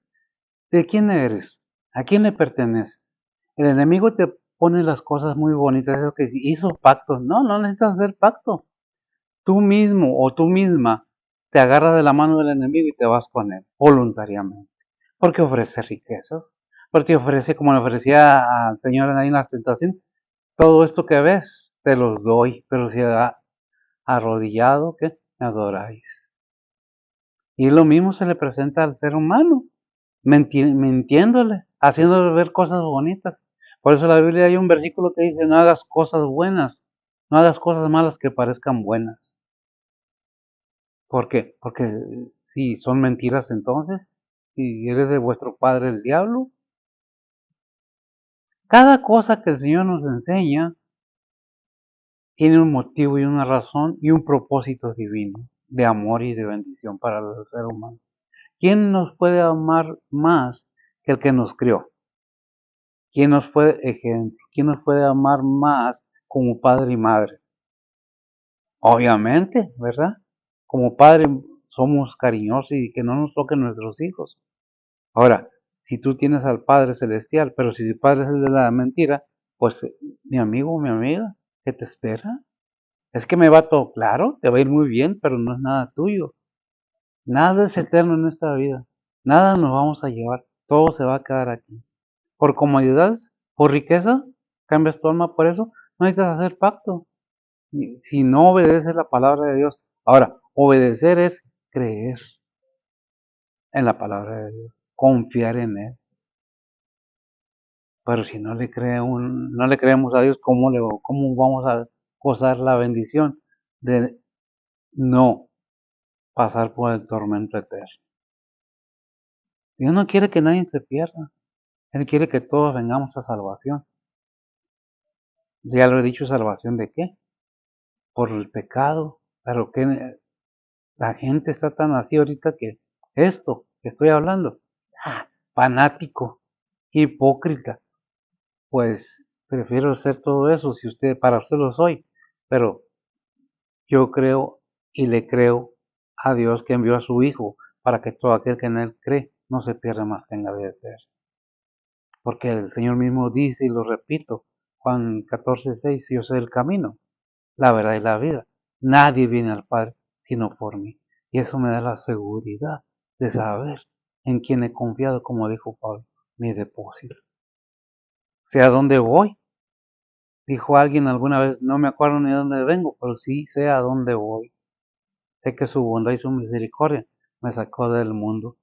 [SPEAKER 1] ¿de quién eres? ¿A quién le perteneces? El enemigo te pone las cosas muy bonitas, eso que hizo pactos. No, no necesitas hacer pacto. Tú mismo o tú misma te agarras de la mano del enemigo y te vas con él, voluntariamente. Porque ofrece riquezas, porque ofrece, como le ofrecía al Señor ahí en la tentación, todo esto que ves, te los doy, pero si arrodillado, ¿qué? Me adoráis. Y lo mismo se le presenta al ser humano, mintiéndole, haciéndole ver cosas bonitas. Por eso en la Biblia hay un versículo que dice, no hagas cosas buenas, no hagas cosas malas que parezcan buenas. ¿Por qué? Porque si son mentiras entonces, si eres de vuestro padre el diablo, cada cosa que el Señor nos enseña tiene un motivo y una razón y un propósito divino de amor y de bendición para el ser humano. ¿Quién nos puede amar más que el que nos crió? ¿Quién nos puede, ejemplo, quién nos puede amar más como padre y madre? Obviamente, ¿verdad? Como padre somos cariñosos y que no nos toquen nuestros hijos. Ahora, si tú tienes al Padre Celestial, pero si el Padre es el de la mentira, pues mi amigo, mi amiga, ¿qué te espera? Es que me va todo claro, te va a ir muy bien, pero no es nada tuyo. Nada es eterno en esta vida. Nada nos vamos a llevar. Todo se va a quedar aquí. Por comodidades, por riqueza, cambias tu alma por eso. No necesitas hacer pacto. Si no obedeces la palabra de Dios. Ahora, obedecer es creer en la palabra de Dios, confiar en Él. Pero si no le creemos a Dios, ¿cómo vamos a gozar la bendición de no pasar por el tormento eterno? Dios no quiere que nadie se pierda. Él quiere que todos vengamos a salvación. Ya lo he dicho, ¿salvación de qué? Por el pecado. Pero que la gente está tan así ahorita que esto que estoy hablando, fanático, hipócrita, pues prefiero ser todo eso si para usted lo soy, pero yo creo y le creo a Dios que envió a su Hijo para que todo aquel que en Él cree no se pierda más tenga vida eterna. Porque el Señor mismo dice, y lo repito, Juan 14:6, yo soy el camino, la verdad y la vida. Nadie viene al Padre sino por mí. Y eso me da la seguridad de saber en quién he confiado, como dijo Pablo, mi depósito. Sé a dónde voy. Dijo alguien alguna vez, no me acuerdo ni de dónde vengo, pero sí sé a dónde voy. Sé que su bondad y su misericordia me sacó del mundo,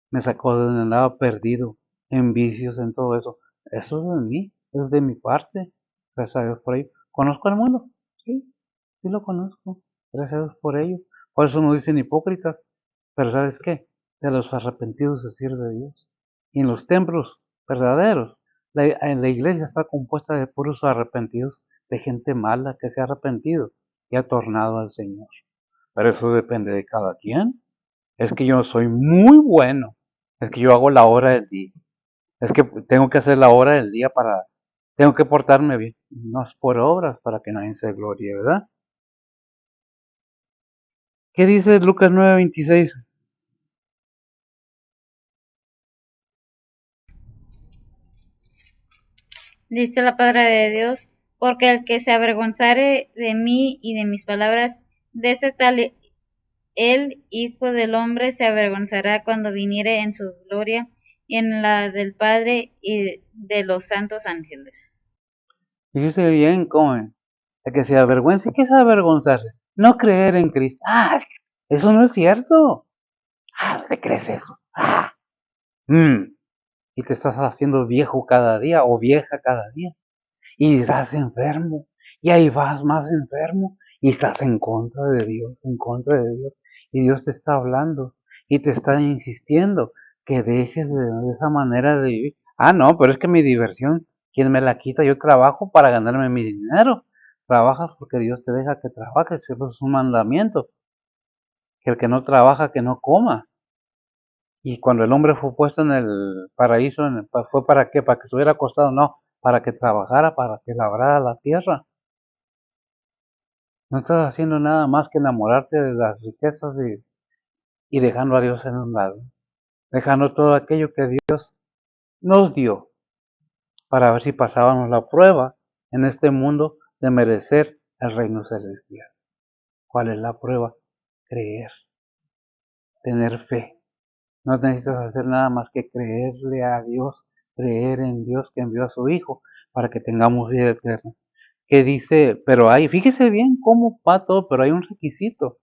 [SPEAKER 1] me sacó de donde andaba perdido, en vicios, en todo eso. Eso es de mí, es de mi parte. Gracias a Dios por ello. ¿Conozco al mundo? Sí, sí lo conozco. Gracias a Dios por ello. Por eso nos dicen hipócritas. Pero ¿sabes qué? De los arrepentidos se sirve Dios. Y en los templos verdaderos, en la iglesia está compuesta de puros arrepentidos, de gente mala que se ha arrepentido y ha tornado al Señor. Pero eso depende de cada quien. Es que yo soy muy bueno. Es que yo hago la hora del día. Es que tengo que hacer la hora del día tengo que portarme bien. No es por obras para que nadie se glorie, ¿verdad? ¿Qué dice Lucas 9:26?
[SPEAKER 2] Dice la palabra de Dios, porque el que se avergonzare de mí y de mis palabras, de ese tal el Hijo del Hombre se avergonzará cuando viniere en su gloria y en la del Padre y de los santos ángeles.
[SPEAKER 1] Fíjese bien, comen. El que se avergüence, ¿qué es avergonzarse? No creer en Cristo. Eso no es cierto. ¿Te crees eso? Y te estás haciendo viejo cada día o vieja cada día. Y estás enfermo. Y ahí vas más enfermo. Y estás en contra de Dios, en contra de Dios. Y Dios te está hablando y te está insistiendo que dejes de esa manera de vivir. No, pero es que mi diversión, ¿quién me la quita? Yo trabajo para ganarme mi dinero. Trabajas porque Dios te deja que trabajes. Eso es un mandamiento. Que el que no trabaja, que no coma. Y cuando el hombre fue puesto en el paraíso, ¿fue para qué? ¿Para que estuviera acostado? No, para que trabajara, para que labrara la tierra. No estás haciendo nada más que enamorarte de las riquezas y dejando a Dios en un lado. Dejando todo aquello que Dios nos dio para ver si pasábamos la prueba en este mundo de merecer el reino celestial. ¿Cuál es la prueba? Creer, tener fe. No necesitas hacer nada más que creerle a Dios, creer en Dios que envió a su Hijo para que tengamos vida eterna. Que dice, pero fíjese bien cómo va todo, pero hay un requisito.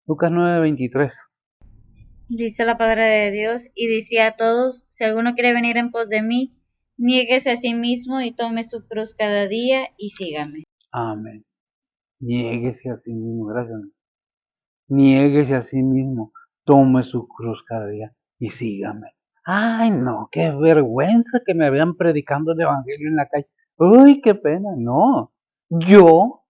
[SPEAKER 1] Lucas 9:23.
[SPEAKER 2] Dice la palabra de Dios y decía a todos, si alguno quiere venir en pos de mí, niéguese a sí mismo y tome su cruz cada día y sígame.
[SPEAKER 1] Amén. Niéguese a sí mismo, gracias. Niéguese a sí mismo, tome su cruz cada día y sígame. Ay, no, qué vergüenza que me vean predicando el evangelio en la calle. Uy, qué pena, no. Yo,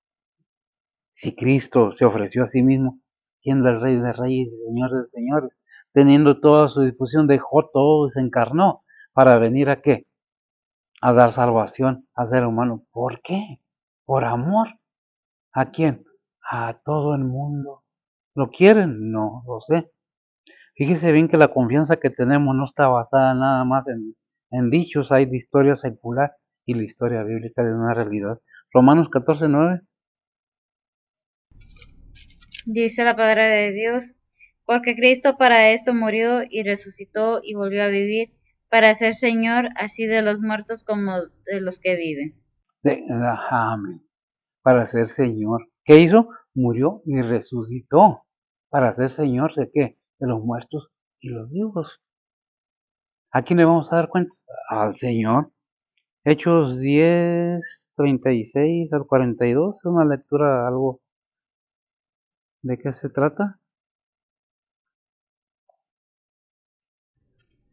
[SPEAKER 1] si Cristo se ofreció a sí mismo, siendo el Rey de Reyes y Señor de Señores, teniendo toda su disposición, dejó todo y se encarnó para venir a qué? A dar salvación al ser humano. ¿Por qué? Por amor. ¿A quién? A todo el mundo. ¿Lo quieren? No lo sé. Fíjese bien que la confianza que tenemos no está basada nada más en dichos, hay de historia secular y la historia bíblica de una realidad. Romanos 14:9.
[SPEAKER 2] Dice la palabra de Dios, porque Cristo para esto murió y resucitó y volvió a vivir, para ser Señor así de los muertos como de los que viven.
[SPEAKER 1] Amén. Para ser Señor. ¿Qué hizo? Murió y resucitó. Para ser Señor de qué? De los muertos y los vivos. ¿A quién le vamos a dar cuenta? Al Señor. Hechos 10:36 al 42. Es una lectura algo. ¿De qué se trata?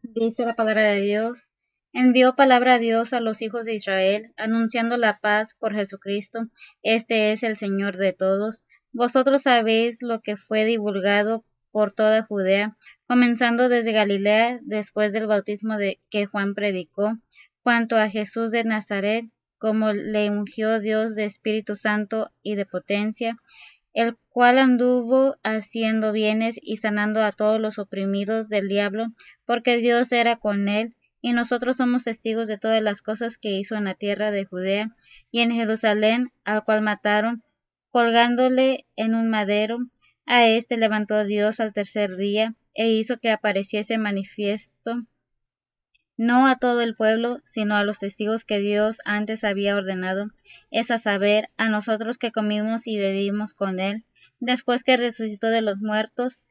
[SPEAKER 2] Dice la palabra de Dios, envió palabra a Dios a los hijos de Israel, anunciando la paz por Jesucristo. Este es el Señor de todos. Vosotros sabéis lo que fue divulgado por toda Judea, comenzando desde Galilea, después del bautismo que Juan predicó, cuanto a Jesús de Nazaret, como le ungió Dios de Espíritu Santo y de potencia, el cual anduvo haciendo bienes y sanando a todos los oprimidos del diablo, porque Dios era con él. Y nosotros somos testigos de todas las cosas que hizo en la tierra de Judea y en Jerusalén, al cual mataron, colgándole en un madero. A éste levantó Dios al tercer día, e hizo que apareciese manifiesto, no a todo el pueblo, sino a los testigos que Dios antes había ordenado, es a saber, a nosotros que comimos y bebimos con él, después que resucitó de los muertos,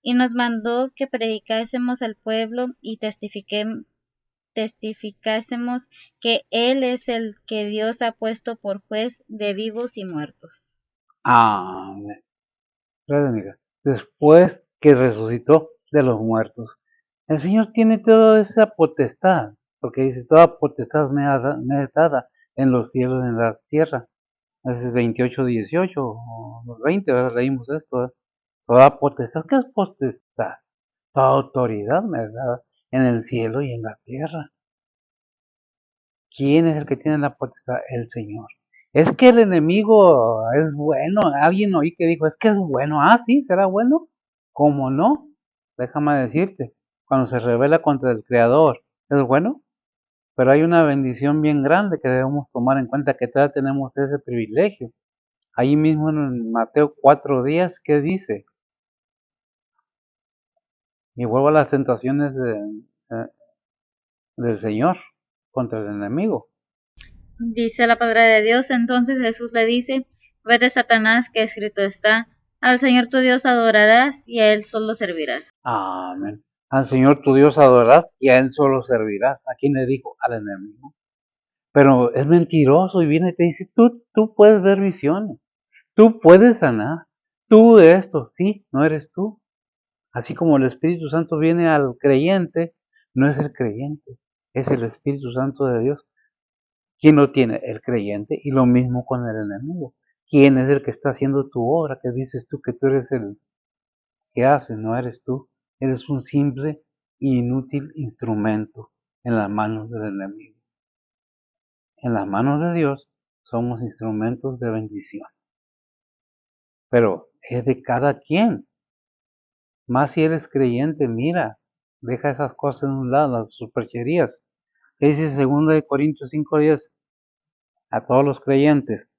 [SPEAKER 2] y nos mandó que predicásemos al pueblo y testificásemos que él es el que Dios ha puesto por juez de vivos y muertos.
[SPEAKER 1] Amén. Después que resucitó de los muertos. El Señor tiene toda esa potestad, porque dice, toda potestad me es dada en los cielos y en la tierra. Ese es 28:18 o los 20, ¿verdad? Leímos esto. Toda potestad, ¿qué es potestad? Toda autoridad me es dada en el cielo y en la tierra. ¿Quién es el que tiene la potestad? El Señor. Es que el enemigo es bueno. Alguien oí que dijo, es que es bueno. Ah, sí, será bueno. ¿Cómo no? Déjame decirte, cuando se revela contra el Creador, es bueno, pero hay una bendición bien grande que debemos tomar en cuenta, que todavía tenemos ese privilegio. Ahí mismo en Mateo 4:10, ¿qué dice? Y vuelvo a las tentaciones del Señor contra el enemigo.
[SPEAKER 2] Dice la palabra de Dios, entonces Jesús le dice, vete Satanás, que escrito está, al Señor tu Dios adorarás y a él solo servirás.
[SPEAKER 1] Amén. Al Señor tu Dios adorarás y a Él solo servirás. ¿A quién le dijo? Al enemigo. Pero es mentiroso y viene y te dice, tú puedes ver visiones, tú puedes sanar, tú esto, sí, no eres tú. Así como el Espíritu Santo viene al creyente, no es el creyente, es el Espíritu Santo de Dios. ¿Quién lo tiene? El creyente, y lo mismo con el enemigo. ¿Quién es el que está haciendo tu obra? ¿Qué dices tú que tú eres el que hace? No eres tú, eres un simple e inútil instrumento en las manos del enemigo. En las manos de Dios somos instrumentos de bendición, pero es de cada quien. Más si eres creyente, mira, deja esas cosas en un lado, las supercherías. ¿Qué dice 2 Corintios 5:10? A todos los creyentes.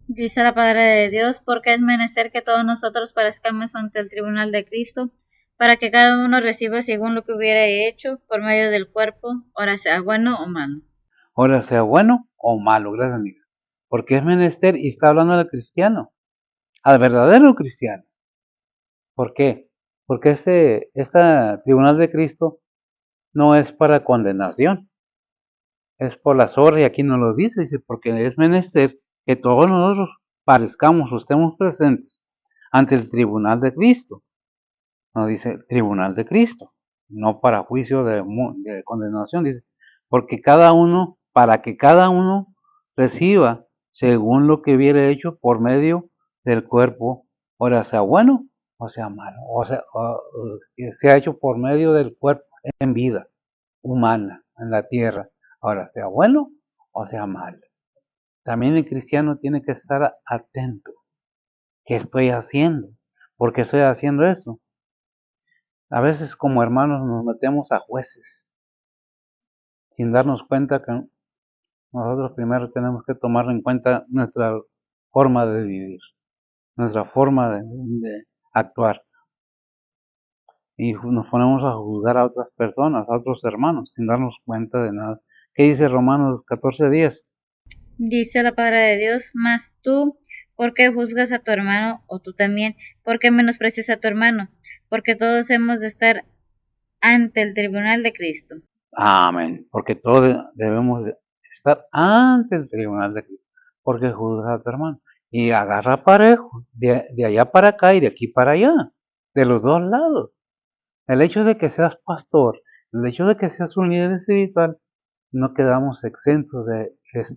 [SPEAKER 2] Dice la palabra de Dios, porque es menester que todos nosotros parezcamos ante el tribunal de Cristo, para que cada uno reciba según lo que hubiera hecho por medio del cuerpo, ora sea bueno o malo.
[SPEAKER 1] Ahora sea bueno o malo, gracias amiga. Porque es menester y está hablando al cristiano, al verdadero cristiano. ¿Por qué? Porque este tribunal de Cristo no es para condenación, es por las obras, y aquí nos lo dice, porque es menester que todos nosotros parezcamos o estemos presentes ante el tribunal de Cristo. Nos dice tribunal de Cristo, no para juicio de condenación, dice, porque para que cada uno reciba según lo que hubiera hecho por medio del cuerpo, ora sea bueno o sea malo, que sea hecho por medio del cuerpo en vida humana en la tierra, ahora sea bueno o sea malo. También el cristiano tiene que estar atento. ¿Qué estoy haciendo? ¿Por qué estoy haciendo eso? A veces como hermanos nos metemos a jueces sin darnos cuenta que Nosotros primero tenemos que tomar en cuenta nuestra forma de vivir, nuestra forma de actuar. Y nos ponemos a juzgar a otras personas, a otros hermanos, sin darnos cuenta de nada. ¿Qué dice Romanos 14:10?
[SPEAKER 2] Dice la palabra de Dios, mas tú, ¿por qué juzgas a tu hermano? O tú también, ¿por qué menosprecias a tu hermano? Porque todos hemos de estar ante el tribunal de Cristo.
[SPEAKER 1] Amén. Porque todos debemos de estar ante el tribunal de Cristo. Porque juzgas a tu hermano. Y agarra parejo, de allá para acá y de aquí para allá, de los dos lados. El hecho de que seas pastor, el hecho de que seas un líder espiritual, no quedamos exentos de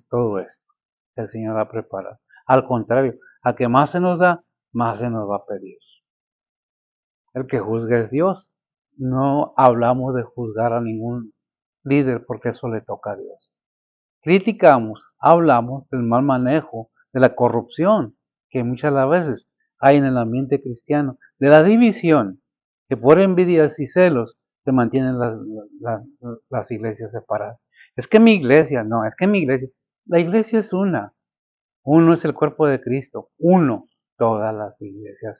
[SPEAKER 1] todo esto que el Señor ha preparado. Al contrario, a que más se nos da, más se nos va a pedir. El que juzga es Dios. No hablamos de juzgar a ningún líder porque eso le toca a Dios. Criticamos, hablamos del mal manejo, de la corrupción que muchas veces hay en el ambiente cristiano, de la división, que por envidias y celos se mantienen las iglesias separadas. Es que mi iglesia, no, es que mi iglesia, la iglesia es una, uno es el cuerpo de Cristo, uno, todas las iglesias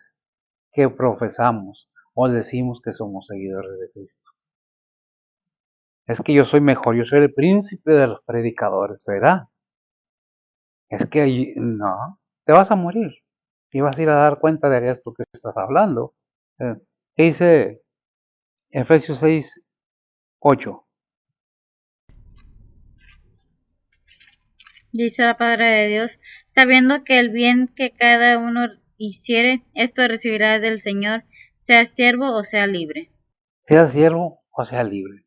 [SPEAKER 1] que profesamos o decimos que somos seguidores de Cristo. Es que yo soy mejor, yo soy el príncipe de los predicadores, ¿será? Es que no, te vas a morir y vas a ir a dar cuenta de esto que estás hablando. ¿Qué dice Efesios 6:8?
[SPEAKER 2] Dice la palabra de Dios, sabiendo que el bien que cada uno hiciere, esto recibirá del Señor, sea siervo o sea libre.
[SPEAKER 1] Sea siervo o sea libre.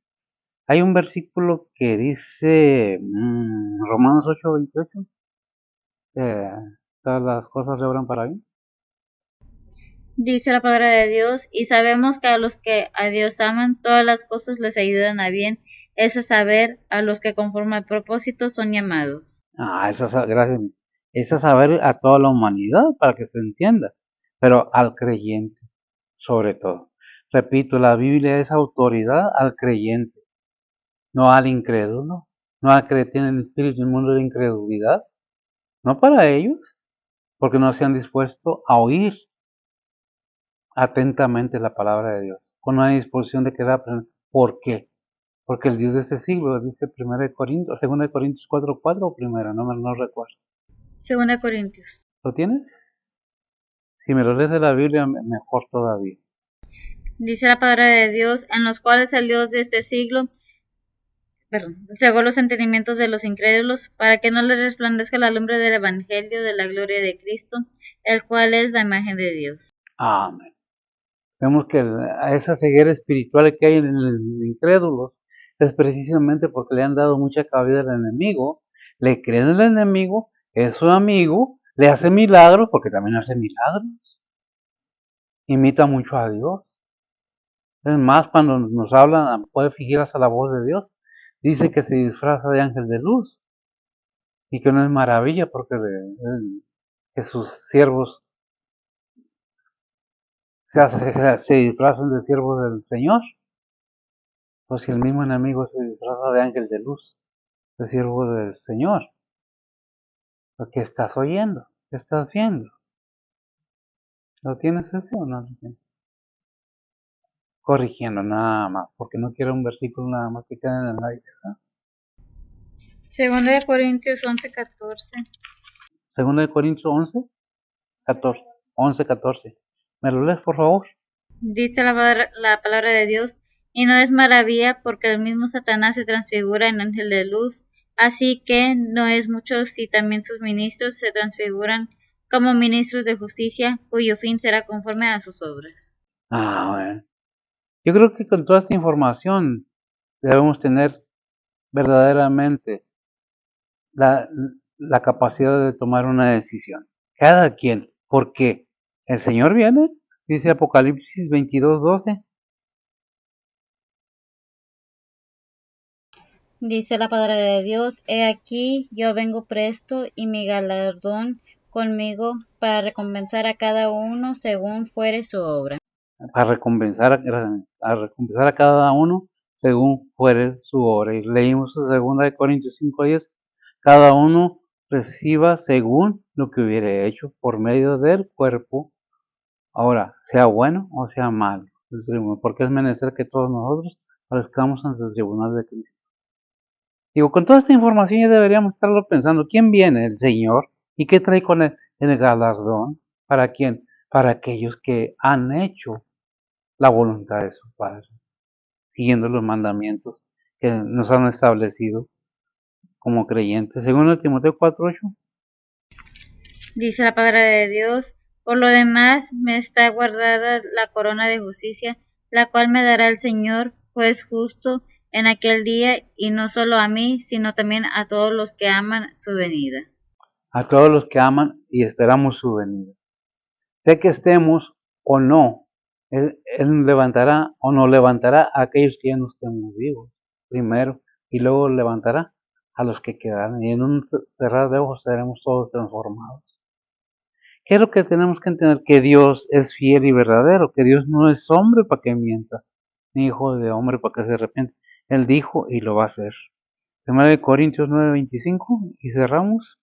[SPEAKER 1] Hay un versículo que dice Romanos 8:28, todas las cosas le obran para bien.
[SPEAKER 2] Dice la palabra de Dios, y sabemos que a los que a Dios aman, todas las cosas les ayudan a bien, es a saber, a los que conforme al propósito son llamados.
[SPEAKER 1] Gracias. Es a saber a toda la humanidad para que se entienda, pero al creyente sobre todo. Repito, la Biblia es autoridad al creyente, no al incrédulo, no al que tiene el espíritu del mundo de incredulidad, no para ellos, porque no se han dispuesto a oír atentamente la palabra de Dios, con una disposición de querer aprender. ¿Por qué? Porque el Dios de este siglo, dice 1 Corintios, 2 Corintios 4:4 o primera, no recuerdo.
[SPEAKER 2] Segunda Corintios.
[SPEAKER 1] ¿Lo tienes? Si me lo lees de la Biblia, mejor todavía.
[SPEAKER 2] Dice la palabra de Dios, en los cuales el Dios de este siglo, cegó los entendimientos de los incrédulos, para que no les resplandezca la lumbre del Evangelio de la gloria de Cristo, el cual es la imagen de Dios.
[SPEAKER 1] Amén. Vemos que a esa ceguera espiritual que hay en los incrédulos es precisamente porque le han dado mucha cabida al enemigo, le creen al enemigo, es su amigo, le hace milagros, porque también hace milagros, imita mucho a Dios. Es más, cuando nos hablan, puede fingir hasta la voz de Dios, dice que se disfraza de ángel de luz y que no es maravilla porque que sus siervos se disfrazan de siervos del Señor. Pues si el mismo enemigo se disfraza de ángel de luz, de siervo del Señor, ¿qué estás oyendo? ¿Qué estás viendo? ¿Lo tienes ese o no lo tienes? Corrigiendo nada más, porque no quiero un versículo nada más que quede en el aire.
[SPEAKER 2] Segunda de Corintios 11:14.
[SPEAKER 1] Segunda de Corintios 11:14. ¿Me lo lees, por favor?
[SPEAKER 2] Dice la palabra de Dios, y no es maravilla porque el mismo Satanás se transfigura en ángel de luz, así que no es mucho si también sus ministros se transfiguran como ministros de justicia, cuyo fin será conforme a sus obras.
[SPEAKER 1] Bueno. Yo creo que con toda esta información debemos tener verdaderamente la, la capacidad de tomar una decisión. Cada quien. ¿Por qué? El Señor viene, dice Apocalipsis 22:12.
[SPEAKER 2] Dice la palabra de Dios, he aquí, yo vengo presto y mi galardón conmigo para recompensar a cada uno según fuere su obra.
[SPEAKER 1] A recompensar a cada uno según fuere su obra. Y leímos en 2 Corintios 5:10, cada uno reciba según lo que hubiere hecho por medio del cuerpo, ahora, sea bueno o sea malo, porque es menester que todos nosotros parezcamos ante el tribunal de Cristo. Digo, con toda esta información ya deberíamos estarlo pensando, ¿quién viene? El Señor. ¿Y qué trae con el galardón? ¿Para quién? Para aquellos que han hecho la voluntad de su Padre, siguiendo los mandamientos que nos han establecido como creyentes. Según el Timoteo 4:8.
[SPEAKER 2] Dice la palabra de Dios: por lo demás me está guardada la corona de justicia, la cual me dará el Señor, juez justo, en aquel día, y no solo a mí, sino también a todos los que aman su venida.
[SPEAKER 1] A todos los que aman y esperamos su venida. Sea que estemos o no, Él levantará o no levantará a aquellos que ya no estemos vivos, primero, y luego levantará a los que quedaron, y en un cerrar de ojos seremos todos transformados. ¿Qué es lo que tenemos que entender? Que Dios es fiel y verdadero, que Dios no es hombre para que mienta, ni hijo de hombre para que se arrepienta. Él dijo y lo va a hacer. 1 Corintios 9:25, y cerramos.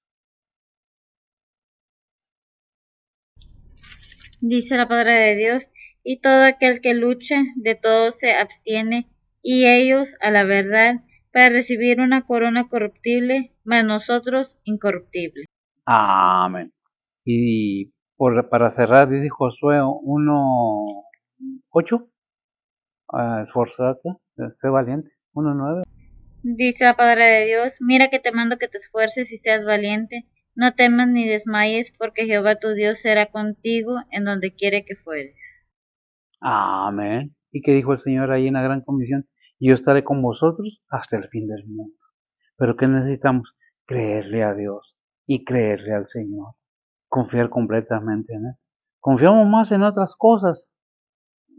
[SPEAKER 2] Dice la palabra de Dios: y todo aquel que lucha, de todo se abstiene, y ellos, a la verdad, para recibir una corona corruptible, mas nosotros incorruptible.
[SPEAKER 1] Amén. Y para cerrar, dice Josué 1:8, esforzate, sé valiente. 1:9.
[SPEAKER 2] Dice la palabra de Dios: mira que te mando que te esfuerces y seas valiente, no temas ni desmayes, porque Jehová tu Dios será contigo en donde quiere que fueres.
[SPEAKER 1] Amén. ¿Y qué dijo el Señor ahí en la gran comisión? Y yo estaré con vosotros hasta el fin del mundo. Pero ¿qué necesitamos? Creerle a Dios y creerle al Señor. Confiar completamente en Él. Confiamos más en otras cosas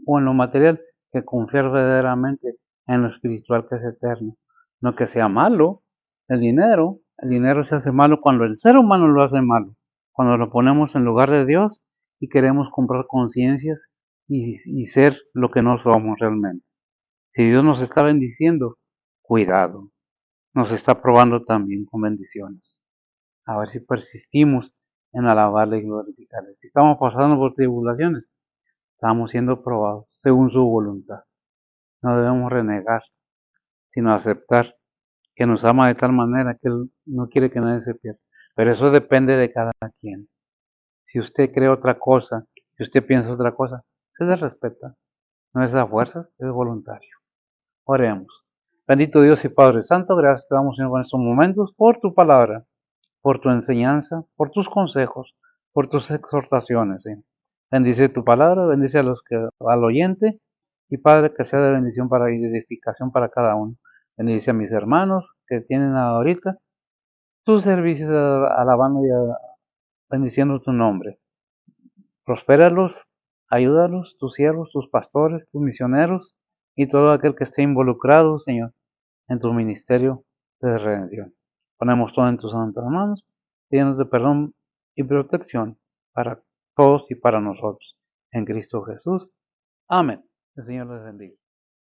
[SPEAKER 1] o en lo material que confiar verdaderamente en lo espiritual, que es eterno. No que sea malo el dinero se hace malo cuando el ser humano lo hace malo, cuando lo ponemos en lugar de Dios y queremos comprar conciencias y ser lo que no somos realmente. Si Dios nos está bendiciendo, cuidado, nos está probando también con bendiciones. A ver si persistimos en alabarle y glorificarle. Si estamos pasando por tribulaciones, estamos siendo probados según su voluntad. No debemos renegar, sino aceptar que nos ama de tal manera que Él no quiere que nadie se pierda. Pero eso depende de cada quien. Si usted cree otra cosa, si usted piensa otra cosa, se le respeta. No es a fuerzas, es voluntario. Oremos. Bendito Dios y Padre Santo, gracias te damos, Señor, en estos momentos por tu palabra, por tu enseñanza, por tus consejos, por tus exhortaciones. Bendice tu palabra, bendice al oyente, y Padre, que sea de bendición para y de edificación para cada uno. Bendice a mis hermanos que tienen ahorita tus servicios alabando y bendiciendo tu nombre. Prospéralos, ayúdalos, tus siervos, tus pastores, tus misioneros y todo aquel que esté involucrado, Señor, en tu ministerio de redención. Ponemos todo en tus santas manos, pidiéndote perdón y protección para todos y para nosotros. En Cristo Jesús. Amén. El Señor les bendiga.